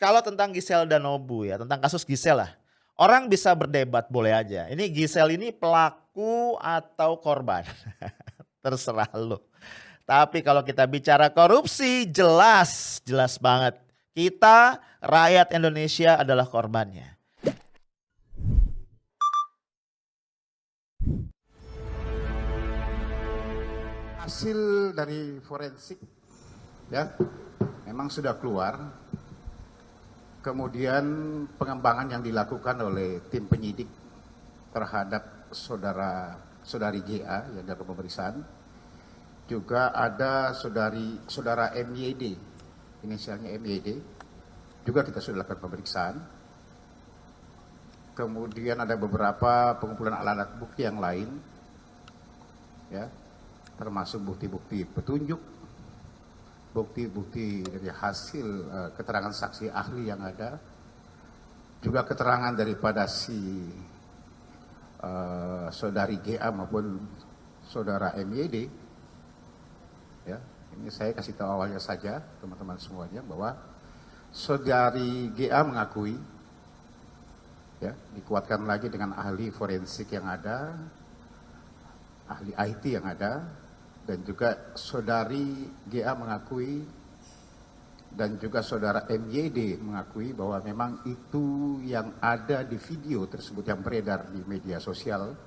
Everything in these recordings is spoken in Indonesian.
Kalau tentang Gisel dan Nobu ya, tentang kasus Gisel lah. Orang bisa berdebat boleh aja. Ini Gisel ini pelaku atau korban? Terserah lo. Tapi kalau kita bicara korupsi, jelas, jelas banget. Kita, rakyat Indonesia adalah korbannya. Hasil dari forensik ya memang sudah keluar. Kemudian pengembangan yang dilakukan oleh tim penyidik terhadap saudari GA yang dalam pemeriksaan, juga ada saudara MYD, inisialnya MYD, juga kita sudah lakukan pemeriksaan. Kemudian ada beberapa pengumpulan alat bukti yang lain, ya, termasuk bukti-bukti petunjuk, bukti-bukti dari hasil keterangan saksi ahli yang ada, juga keterangan daripada si saudari GA maupun saudara MYD. Ya, ini saya kasih tahu awalnya saja teman-teman semuanya bahwa saudari GA mengakui, ya, dikuatkan lagi dengan ahli forensik yang ada, ahli IT yang ada, dan juga saudari GA mengakui dan juga saudara MYD mengakui bahwa memang itu yang ada di video tersebut yang beredar di media sosial,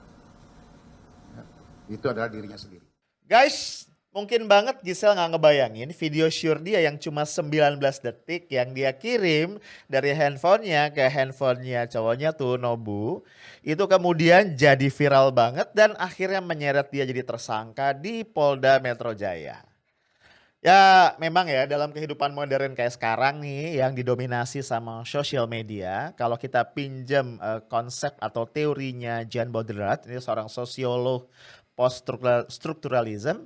ya, itu adalah dirinya sendiri. Guys, mungkin banget Gisel nggak ngebayangin video sure dia yang cuma 19 detik yang dia kirim dari handphonenya ke handphonenya cowoknya tuh Nobu. Itu kemudian jadi viral banget dan akhirnya menyeret dia jadi tersangka di Polda Metro Jaya. Ya memang ya dalam kehidupan modern kayak sekarang nih yang didominasi sama sosial media. Kalau kita pinjam konsep atau teorinya Jan Baudrillard, ini seorang sosiolog post-strukturalism.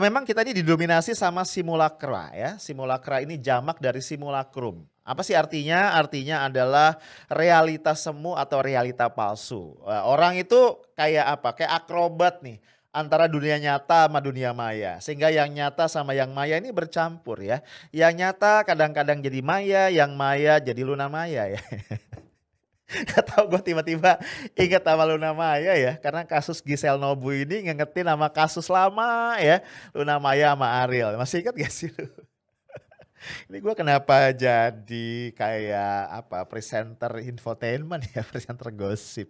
Memang kita ini didominasi sama simulacra ya. Simulacra ini jamak dari simulacrum. Apa sih artinya? Artinya adalah realitas semu atau realita palsu. Orang itu kayak apa? Kayak akrobat nih antara dunia nyata sama dunia maya. Sehingga yang nyata sama yang maya ini bercampur ya. Yang nyata kadang-kadang jadi maya, yang maya jadi Luna Maya ya. Gak tau gue tiba-tiba inget sama Luna Maya ya. Karena kasus Gisel Nobu ini ngingetin sama kasus lama ya. Luna Maya sama Ariel. Masih inget gak sih lu? Ini gue kenapa jadi kayak apa presenter infotainment ya. Presenter gosip.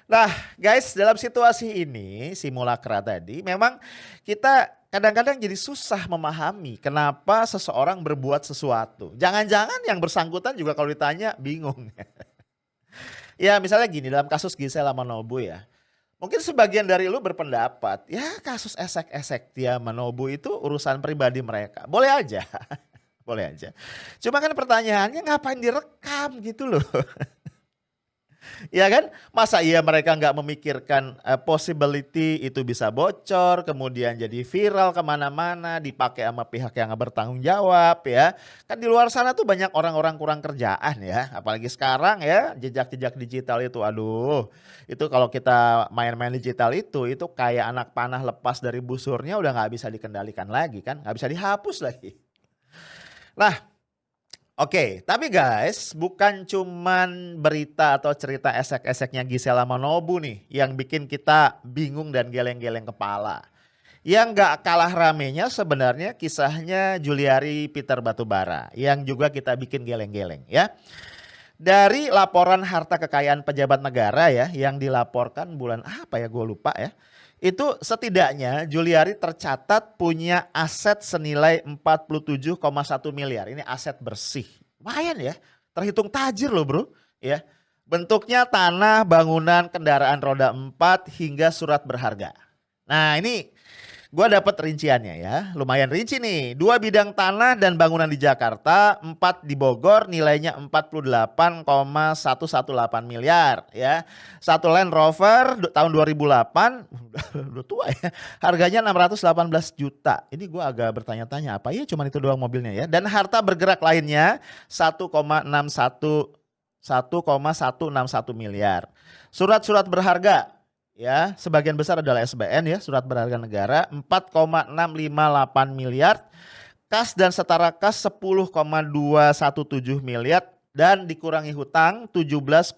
Nah guys, dalam situasi ini simulacra tadi memang kita kadang-kadang jadi susah memahami kenapa seseorang berbuat sesuatu. Jangan-jangan yang bersangkutan juga kalau ditanya bingung. Ya misalnya gini dalam kasus Gisel sama Nobu ya. Mungkin sebagian dari lu berpendapat ya kasus esek-esek dia sama Nobu itu urusan pribadi mereka. Boleh aja. Boleh aja. Cuma kan pertanyaannya ngapain direkam gitu loh. Ya kan? Masa iya mereka nggak memikirkan possibility itu bisa bocor, kemudian jadi viral kemana-mana, dipakai sama pihak yang nggak bertanggung jawab ya. Kan di luar sana tuh banyak orang-orang kurang kerjaan ya. Apalagi sekarang ya jejak-jejak digital itu aduh. Itu kalau kita main-main digital itu kayak anak panah lepas dari busurnya udah nggak bisa dikendalikan lagi kan. Nggak bisa dihapus lagi. Nah, oke, tapi guys, bukan cuman berita atau cerita esek-eseknya Gisel sama Nobu nih yang bikin kita bingung dan geleng-geleng kepala. Yang gak kalah ramenya sebenarnya kisahnya Juliari Peter Batubara yang juga kita bikin geleng-geleng ya. Dari laporan harta kekayaan pejabat negara ya yang dilaporkan bulan apa ya gue lupa ya. Itu setidaknya Juliari tercatat punya aset senilai 47,1 miliar. Ini aset bersih. Lumayan ya. Terhitung tajir loh bro. Ya. Bentuknya tanah, bangunan, kendaraan roda 4 hingga surat berharga. Nah ini gue dapat rinciannya ya. Lumayan rinci nih. 2 bidang tanah dan bangunan di Jakarta, 4 di Bogor nilainya 48,118 miliar ya. Satu Land Rover tahun 2008 udah tua ya. Harganya 618 juta. Ini gue agak bertanya-tanya apa ya cuman itu doang mobilnya ya. Dan harta bergerak lainnya 1,161 miliar. Surat-surat berharga ya, sebagian besar adalah SBN ya, surat berharga negara 4,658 miliar. Kas dan setara kas 10,217 miliar dan dikurangi hutang 17,584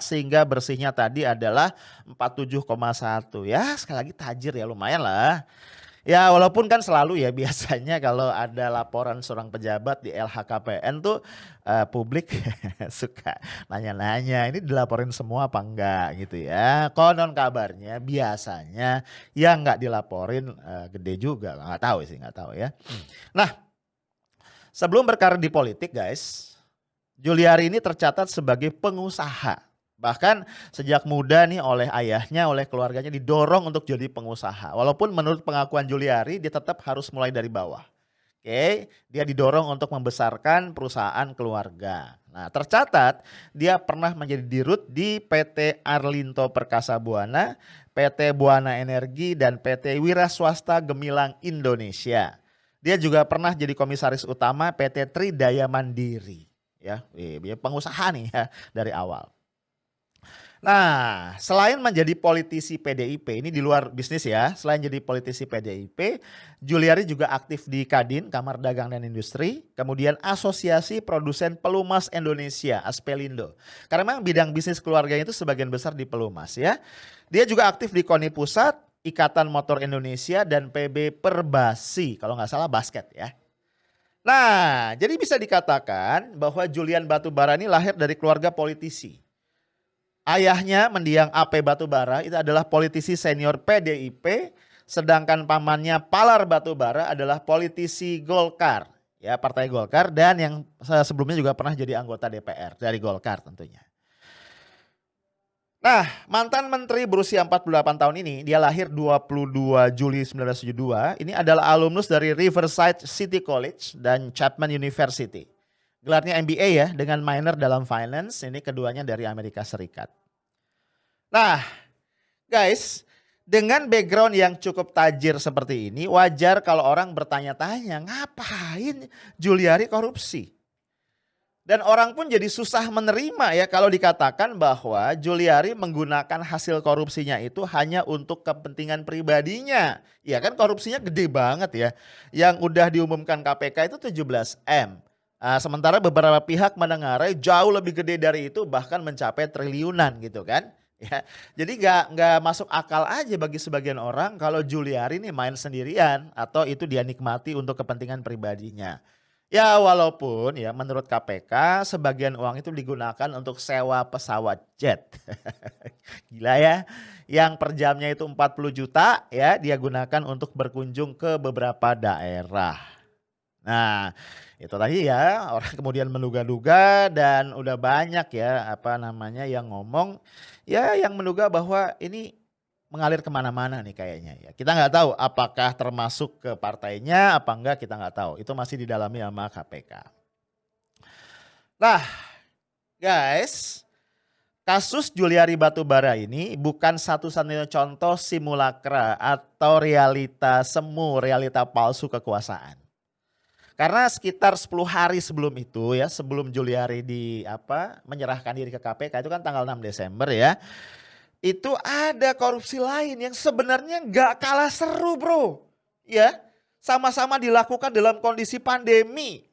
sehingga bersihnya tadi adalah 47,1. Ya sekali lagi tajir ya, lumayan lah. Ya walaupun kan selalu ya biasanya kalau ada laporan seorang pejabat di LHKPN tuh publik suka nanya-nanya ini dilaporin semua apa enggak gitu ya. Konon kabarnya biasanya yang nggak dilaporin gede juga, nggak tahu sih, nggak tahu ya. Nah, sebelum berkarir di politik guys, Juliari ini tercatat sebagai pengusaha. Bahkan sejak muda nih oleh ayahnya, oleh keluarganya didorong untuk jadi pengusaha. Walaupun menurut pengakuan Juliari dia tetap harus mulai dari bawah. Oke, dia didorong untuk membesarkan perusahaan keluarga. Nah, tercatat dia pernah menjadi dirut di PT Arlinto Perkasa Buana, PT Buana Energi dan PT Wira Swasta Gemilang Indonesia. Dia juga pernah jadi komisaris utama PT Tridaya Mandiri. Ya, dia pengusaha nih ya dari awal. Nah, selain menjadi politisi PDIP, ini di luar bisnis ya, selain jadi politisi PDIP, Juliari juga aktif di Kadin, Kamar Dagang dan Industri, kemudian Asosiasi Produsen Pelumas Indonesia, Aspelindo. Karena memang bidang bisnis keluarganya itu sebagian besar di pelumas ya. Dia juga aktif di KONI Pusat, Ikatan Motor Indonesia, dan PB Perbasi, kalau nggak salah basket ya. Nah, jadi bisa dikatakan bahwa Julian Batubara ini lahir dari keluarga politisi. Ayahnya mendiang AP Batubara itu adalah politisi senior PDIP, sedangkan pamannya Palar Batubara adalah politisi Golkar, ya Partai Golkar, dan yang sebelumnya juga pernah jadi anggota DPR dari Golkar tentunya. Nah, mantan menteri berusia 48 tahun ini, dia lahir 22 Juli 1972, ini adalah alumnus dari Riverside City College dan Chapman University. Gelarnya MBA ya, dengan minor dalam finance, ini keduanya dari Amerika Serikat. Nah, guys, dengan background yang cukup tajir seperti ini, wajar kalau orang bertanya-tanya, ngapain Juliari korupsi? Dan orang pun jadi susah menerima ya kalau dikatakan bahwa Juliari menggunakan hasil korupsinya itu hanya untuk kepentingan pribadinya. Ya kan korupsinya gede banget ya. Yang udah diumumkan KPK itu 17M. Sementara beberapa pihak mendengarnya jauh lebih gede dari itu, bahkan mencapai triliunan gitu kan. Ya, jadi nggak masuk akal aja bagi sebagian orang kalau Juliari nih main sendirian atau itu dia nikmati untuk kepentingan pribadinya. Ya walaupun ya menurut KPK sebagian uang itu digunakan untuk sewa pesawat jet. Gila ya, yang per jamnya itu 40 juta ya dia gunakan untuk berkunjung ke beberapa daerah. Nah, itu tadi ya orang kemudian menduga-duga dan udah banyak ya yang ngomong ya yang menduga bahwa ini mengalir kemana-mana nih kayaknya ya. Kita nggak tahu apakah termasuk ke partainya apa enggak, kita nggak tahu. Itu masih didalami sama KPK. Nah guys, kasus Juliari Batubara ini bukan satu-satunya contoh simulakra atau realita semu, realita palsu kekuasaan. Karena sekitar 10 hari sebelum itu ya, sebelum Juliari menyerahkan diri ke KPK itu kan tanggal 6 Desember ya. Itu ada korupsi lain yang sebenarnya nggak kalah seru bro. Ya, sama-sama dilakukan dalam kondisi pandemi.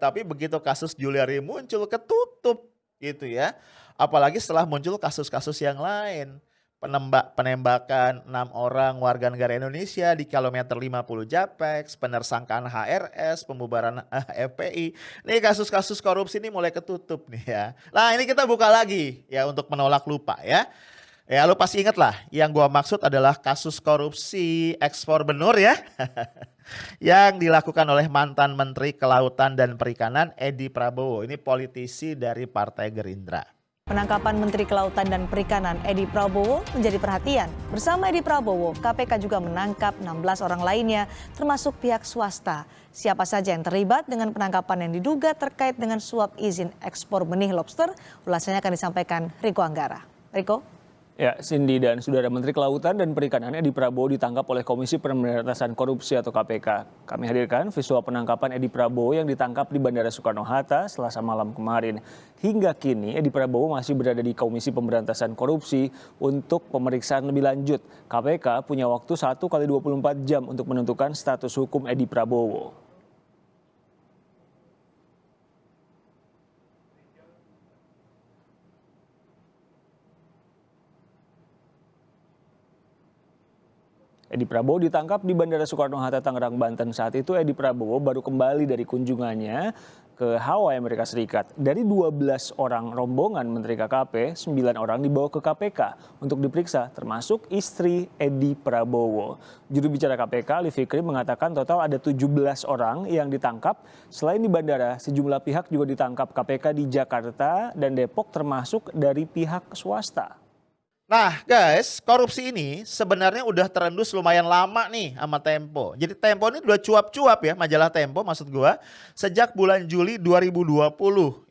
Tapi begitu kasus Juliari muncul ketutup gitu ya. Apalagi setelah muncul kasus-kasus yang lain. Penembakan 6 orang warga negara Indonesia di kilometer 50 Japex, penersangkaan HRS, pembubaran FPI. Nih kasus-kasus korupsi ini mulai ketutup nih ya. Nah ini kita buka lagi ya untuk menolak lupa ya. Ya lu pasti ingat lah yang gua maksud adalah kasus korupsi ekspor benur ya. Yang dilakukan oleh mantan Menteri Kelautan dan Perikanan Edi Prabowo. Ini politisi dari Partai Gerindra. Penangkapan Menteri Kelautan dan Perikanan Edi Prabowo menjadi perhatian. Bersama Edi Prabowo, KPK juga menangkap 16 orang lainnya termasuk pihak swasta. Siapa saja yang terlibat dengan penangkapan yang diduga terkait dengan suap izin ekspor benih lobster? Ulasannya akan disampaikan Riko Anggara. Riko? Ya, Cindy dan Saudara, Menteri Kelautan dan Perikanan Edi Prabowo ditangkap oleh Komisi Pemberantasan Korupsi atau KPK. Kami hadirkan visual penangkapan Edi Prabowo yang ditangkap di Bandara Soekarno-Hatta Selasa malam kemarin. Hingga kini Edi Prabowo masih berada di Komisi Pemberantasan Korupsi untuk pemeriksaan lebih lanjut. KPK punya waktu 1 kali 24 jam untuk menentukan status hukum Edi Prabowo. Edi Prabowo ditangkap di Bandara Soekarno-Hatta, Tangerang, Banten. Saat itu Edi Prabowo baru kembali dari kunjungannya ke Hawaii, Amerika Serikat. Dari 12 orang rombongan Menteri KKP, 9 orang dibawa ke KPK untuk diperiksa, termasuk istri Edi Prabowo. Juru bicara KPK, Ali Fikri, mengatakan total ada 17 orang yang ditangkap. Selain di bandara, sejumlah pihak juga ditangkap KPK di Jakarta dan Depok, termasuk dari pihak swasta. Nah guys, korupsi ini sebenarnya udah terendus lumayan lama nih sama Tempo. Jadi Tempo ini udah cuap-cuap ya, majalah Tempo maksud gua, sejak bulan Juli 2020.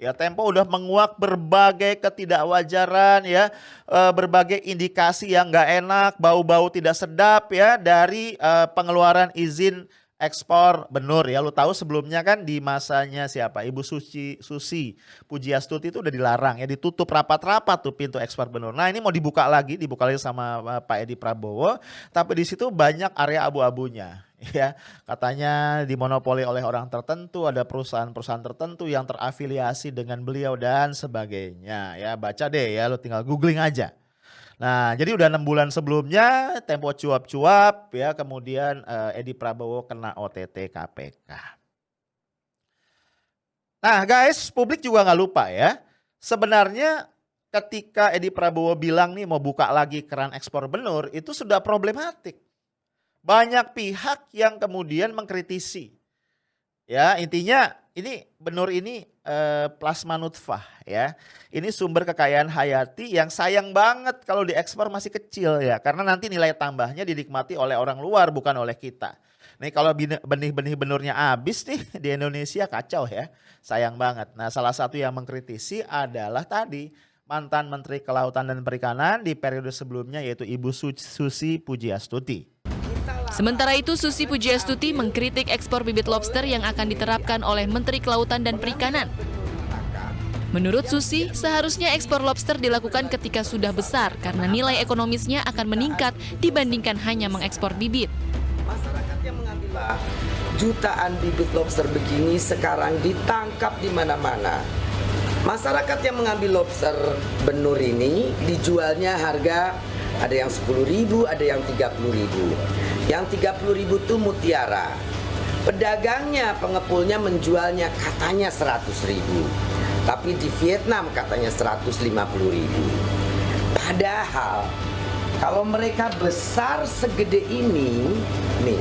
Ya, Tempo udah menguak berbagai ketidakwajaran ya, berbagai indikasi yang nggak enak, bau-bau tidak sedap ya dari pengeluaran izin ekspor benur ya. Lu tahu sebelumnya kan di masanya siapa? Ibu Susi Pujiastuti itu udah dilarang ya, ditutup rapat-rapat tuh pintu ekspor benur. Nah, ini mau dibuka lagi sama Pak Edi Prabowo, tapi di situ banyak area abu-abunya ya. Katanya dimonopoli oleh orang tertentu, ada perusahaan-perusahaan tertentu yang terafiliasi dengan beliau dan sebagainya ya. Baca deh ya, lu tinggal googling aja. Nah, jadi udah 6 bulan sebelumnya Tempo cuap-cuap ya, kemudian Edi Prabowo kena OTT KPK. Nah guys, publik juga nggak lupa ya, sebenarnya ketika Edi Prabowo bilang nih mau buka lagi keran ekspor benur, itu sudah problematik. Banyak pihak yang kemudian mengkritisi. Ya, intinya ini benur ini plasma nutfah ya. Ini sumber kekayaan hayati yang sayang banget kalau diekspor masih kecil ya. Karena nanti nilai tambahnya dinikmati oleh orang luar bukan oleh kita. Nih kalau benih-benih benurnya habis nih di Indonesia kacau ya. Sayang banget. Nah, salah satu yang mengkritisi adalah tadi mantan Menteri Kelautan dan Perikanan di periode sebelumnya yaitu Ibu Susi Pujiastuti. Sementara itu, Susi Pujiastuti mengkritik ekspor bibit lobster yang akan diterapkan oleh Menteri Kelautan dan Perikanan. Menurut Susi, seharusnya ekspor lobster dilakukan ketika sudah besar karena nilai ekonomisnya akan meningkat dibandingkan hanya mengekspor bibit. Masyarakat yang mengambil jutaan bibit lobster begini sekarang ditangkap di mana-mana. Masyarakat yang mengambil lobster benur ini dijualnya harga ada yang 10.000, ada yang 30.000. Yang 30.000 itu mutiara. Pedagangnya, pengepulnya menjualnya katanya 100.000. Tapi di Vietnam katanya 150.000. Padahal kalau mereka besar segede ini, nih,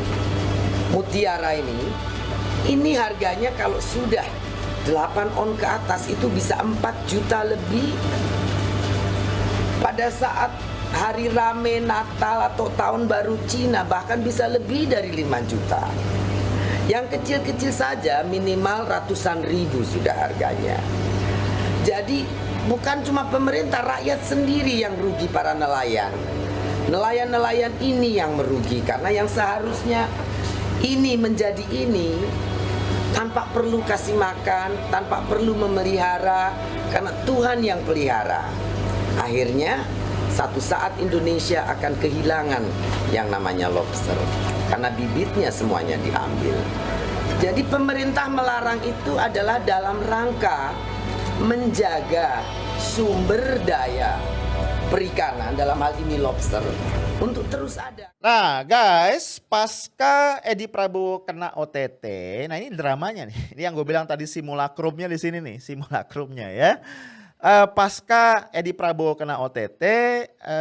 mutiara ini harganya kalau sudah 8 on ke atas itu bisa 4 juta lebih. Pada saat hari rame Natal atau tahun baru Cina bahkan bisa lebih dari 5 juta. Yang kecil-kecil saja minimal ratusan ribu sudah harganya. Jadi bukan cuma pemerintah, rakyat sendiri yang rugi, para nelayan. Nelayan-nelayan ini yang merugi karena yang seharusnya ini menjadi ini tanpa perlu kasih makan, tanpa perlu memelihara karena Tuhan yang pelihara. Akhirnya satu saat Indonesia akan kehilangan yang namanya lobster karena bibitnya semuanya diambil. Jadi pemerintah melarang itu adalah dalam rangka menjaga sumber daya perikanan, dalam hal ini lobster, untuk terus ada. Nah guys, pasca Edi Prabowo kena OTT, nah ini dramanya nih. Ini yang gue bilang tadi simulakrumnya di sini nih, simulakrumnya ya. Pasca Edi Prabowo kena OTT,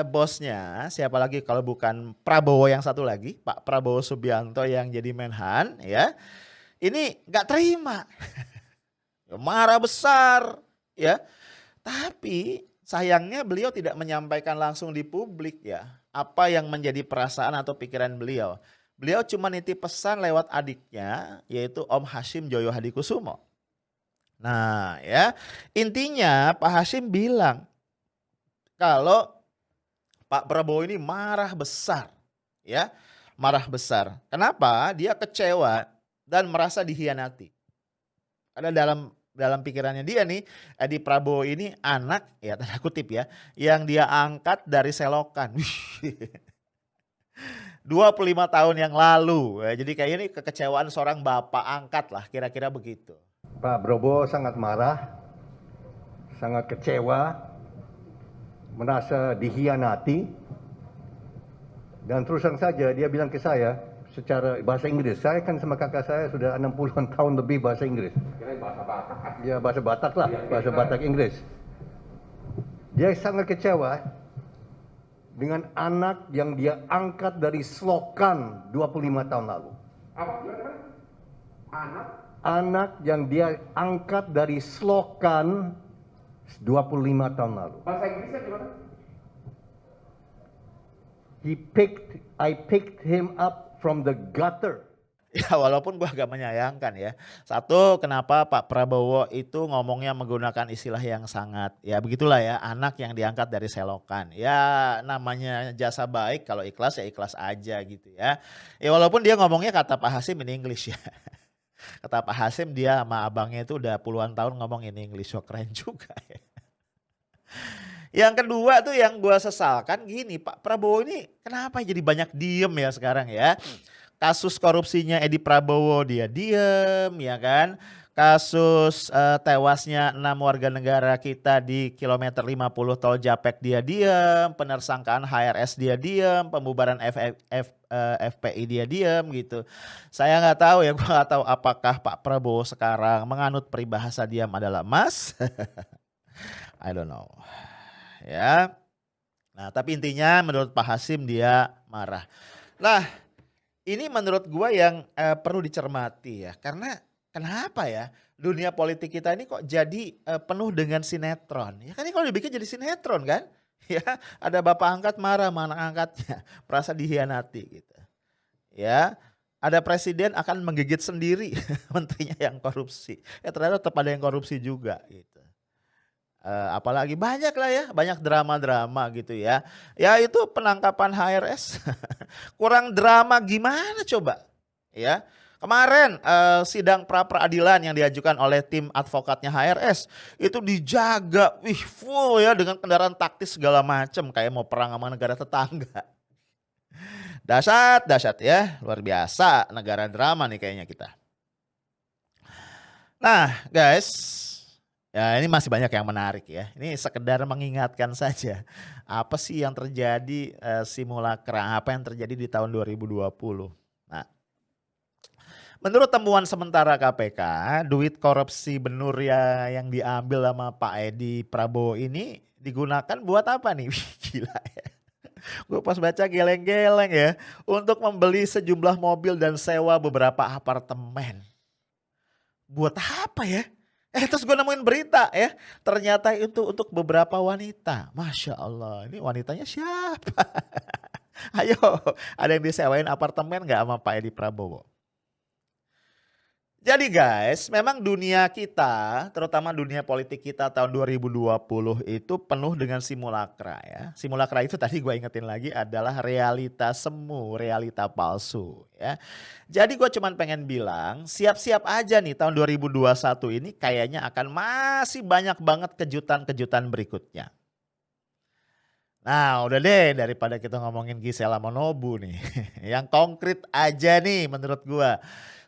bosnya siapa lagi kalau bukan Prabowo yang satu lagi, Pak Prabowo Subianto yang jadi Menhan ya. Ini nggak terima. Marah besar ya. Tapi sayangnya beliau tidak menyampaikan langsung di publik ya apa yang menjadi perasaan atau pikiran beliau. Beliau cuma nitip pesan lewat adiknya yaitu Om Hashim Joyo Hadikusumo. Nah ya, intinya Pak Hashim bilang kalau Pak Prabowo ini marah besar, ya, marah besar. Kenapa? Dia kecewa dan merasa dikhianati. Karena dalam pikirannya dia nih, Edi Prabowo ini anak, ya tanda kutip ya, yang dia angkat dari selokan. 25 tahun yang lalu. Jadi kayak ini kekecewaan seorang bapak angkat lah, kira-kira begitu. Pak Prabowo sangat marah, sangat kecewa, merasa dikhianati, dan terus terang saja dia bilang ke saya secara bahasa Inggris. Saya kan sama kakak saya sudah 60-an tahun lebih bahasa Inggris. Bahasa Batak. Ya bahasa Batak lah, bahasa Batak Inggris. Dia sangat kecewa dengan anak yang dia angkat dari selokan 25 tahun lalu. Apa? Anak yang dia angkat dari selokan 25 tahun lalu. Bahasa Inggrisnya gimana? I picked him up from the gutter. Ya walaupun gue agak menyayangkan ya. Satu, kenapa Pak Prabowo itu ngomongnya menggunakan istilah yang sangat, ya begitulah ya, anak yang diangkat dari selokan. Ya namanya jasa baik, kalau ikhlas ya ikhlas aja gitu ya. Ya walaupun dia ngomongnya kata Pak Hasim in English ya. Kata Pak Hasim dia sama abangnya itu udah puluhan tahun ngomong in English, so keren juga ya. Yang kedua tuh yang gue sesalkan gini, Pak Prabowo ini kenapa jadi banyak diem ya sekarang ya. Kasus korupsinya Edi Prabowo dia diem ya kan. Kasus tewasnya 6 warga negara kita di kilometer 50 tol Japek dia diem. Penersangkaan HRS dia diem. Pembubaran FPI dia diem gitu. Saya nggak tahu ya, gue nggak tahu apakah Pak Prabowo sekarang menganut peribahasa diam adalah emas. I don't know. Ya. Nah, tapi intinya menurut Pak Hasim dia marah. Nah, ini menurut gua yang perlu dicermati ya. Karena kenapa ya dunia politik kita ini kok jadi penuh dengan sinetron. Ya kan ini kalau dibikin jadi sinetron kan. Ya, ada bapak angkat marah sama anak angkatnya, merasa dikhianati gitu. Ya, ada presiden akan menggigit sendiri menterinya yang korupsi. Ya ternyata tetap ada yang korupsi juga gitu. Apalagi banyak lah ya, banyak drama-drama gitu ya. Ya itu penangkapan HRS kurang drama gimana coba ya. Kemarin sidang pra peradilan yang diajukan oleh tim advokatnya HRS itu dijaga full ya dengan kendaraan taktis segala macam kayak mau perang sama negara tetangga. Dahsyat ya, luar biasa negara drama nih kayaknya kita. Nah guys, ya ini masih banyak yang menarik ya. Ini sekedar mengingatkan saja. Apa sih yang terjadi simulakra, apa yang terjadi di tahun 2020. Nah, menurut temuan sementara KPK, duit korupsi Benur ya yang diambil sama Pak Edi Prabowo ini digunakan buat apa nih? Gila ya. Gue pas baca geleng-geleng ya. Untuk membeli sejumlah mobil dan sewa beberapa apartemen. Buat apa ya? Terus gue nemuin berita ya, ternyata itu untuk beberapa wanita. Masya Allah, ini wanitanya siapa? Ayo, ada yang disewain apartemen gak sama Pak Edi Prabowo? Jadi guys, memang dunia kita, terutama dunia politik kita tahun 2020 itu penuh dengan simulakra ya. Simulakra itu tadi gue ingetin lagi adalah realita semu, realita palsu ya. Jadi gue cuman pengen bilang siap-siap aja nih tahun 2021 ini kayaknya akan masih banyak banget kejutan-kejutan berikutnya. Nah udah deh daripada kita ngomongin Gisela Monobu nih. Yang konkret aja nih menurut gue.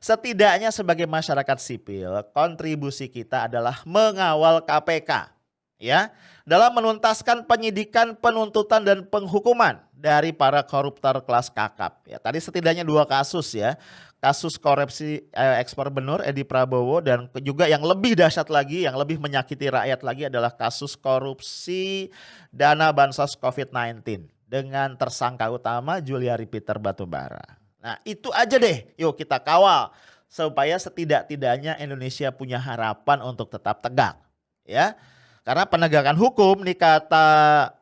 Setidaknya sebagai masyarakat sipil, kontribusi kita adalah mengawal KPK ya dalam menuntaskan penyidikan, penuntutan dan penghukuman dari para koruptor kelas kakap. Ya, tadi setidaknya 2 kasus ya. Kasus korupsi ekspor Benur Edi Prabowo dan juga yang lebih dahsyat lagi, yang lebih menyakiti rakyat lagi adalah kasus korupsi dana bansos COVID-19 dengan tersangka utama Juliari Peter Batubara. Nah itu aja deh, yuk kita kawal supaya setidak-tidaknya Indonesia punya harapan untuk tetap tegak. Ya, karena penegakan hukum nih kata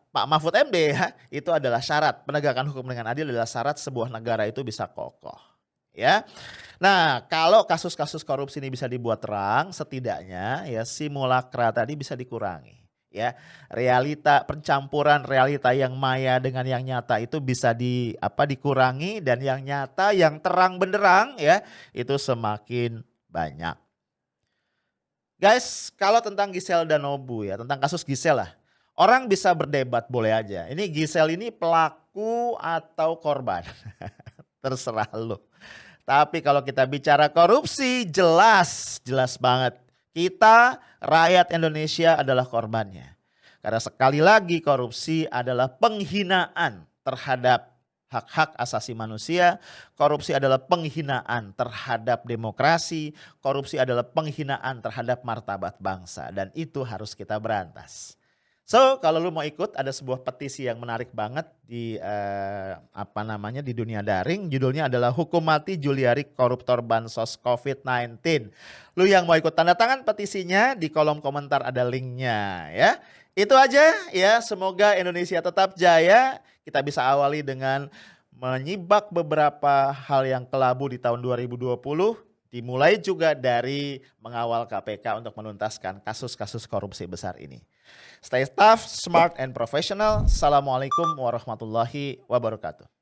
Pak Mahfud MD ya, itu adalah syarat. Penegakan hukum dengan adil adalah syarat sebuah negara itu bisa kokoh. Ya, nah kalau kasus-kasus korupsi ini bisa dibuat terang, setidaknya ya simulakra tadi bisa dikurangi. ya. Realita, pencampuran realita yang maya dengan yang nyata itu bisa dikurangi, dan yang nyata, yang terang benderang ya, itu semakin banyak. Guys, kalau tentang Giselle dan Nobu ya, tentang kasus Giselle lah. Orang bisa berdebat boleh aja. Ini Giselle ini pelaku atau korban? Terserah lo. Tapi kalau kita bicara korupsi, jelas banget. Kita, rakyat Indonesia adalah korbannya. Karena sekali lagi korupsi adalah penghinaan terhadap hak-hak asasi manusia, korupsi adalah penghinaan terhadap demokrasi, korupsi adalah penghinaan terhadap martabat bangsa, dan itu harus kita berantas. So, kalau lu mau ikut, ada sebuah petisi yang menarik banget di di dunia daring. Judulnya adalah Hukum Mati Juliari Koruptor Bansos COVID-19. Lu yang mau ikut tanda tangan petisinya, di kolom komentar ada linknya ya. Itu aja ya, semoga Indonesia tetap jaya. Kita bisa awali dengan menyibak beberapa hal yang kelabu di tahun 2020. Dimulai juga dari mengawal KPK untuk menuntaskan kasus-kasus korupsi besar ini. Stay tough, smart, and professional. Assalamualaikum warahmatullahi wabarakatuh.